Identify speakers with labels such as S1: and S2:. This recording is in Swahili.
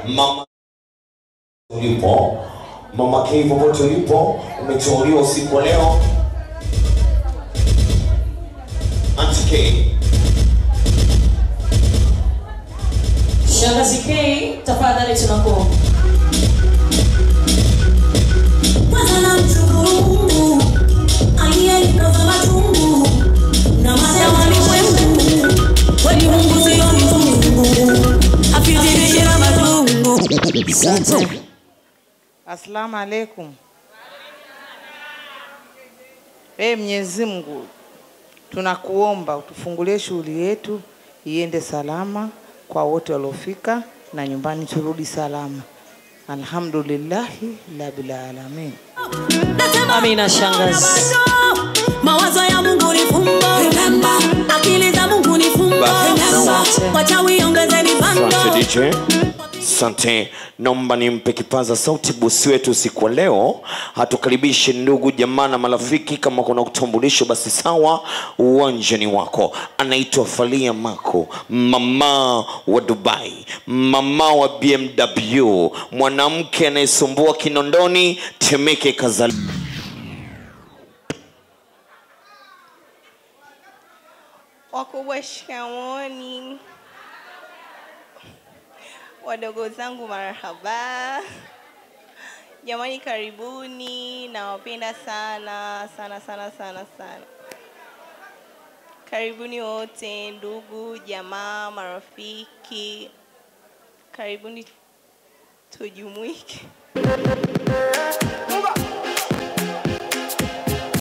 S1: Mama ulipo, Mama K popote ulipo, umeteuliwa usiku wa leo. Auntie K.
S2: Shangazi K, tafadhali tunakuomba.
S3: Kwanza na mchungu, aliyenipoza machungu, na masema ni mwengu, kweli Mungu sio mzungu, hafidirishe na mazungu.
S2: Asante.
S4: Asalamu alaikum. Mwenyezi Mungu, tunakuomba utufungulie shughuli yetu iende salama kwa wote waliofika na nyumbani turudi salama. Alhamdulillahi rabbil alamin.
S2: Amina shangazi.
S3: Mawazo ya Mungu ni fumbo, akili za Mungu ni fumbo, wachawi ongezeni bando.
S1: Asante DJ. Asante, naomba nimpe kipaza sauti bosi wetu siku wa leo. Hatukaribishe ndugu jamaa na marafiki, kama kuna utambulisho basi sawa, uwanjani wako. Anaitwa Falia Mako, mama wa Dubai, mama wa BMW, mwanamke anayesumbua Kinondoni, Temeke, Kazali.
S5: Wakubwa shikamoni, wadogo zangu marhaba, jamani karibuni, nawapenda sana sana sana sana sana. Karibuni wote, ndugu, jamaa, marafiki, karibuni tujumuike.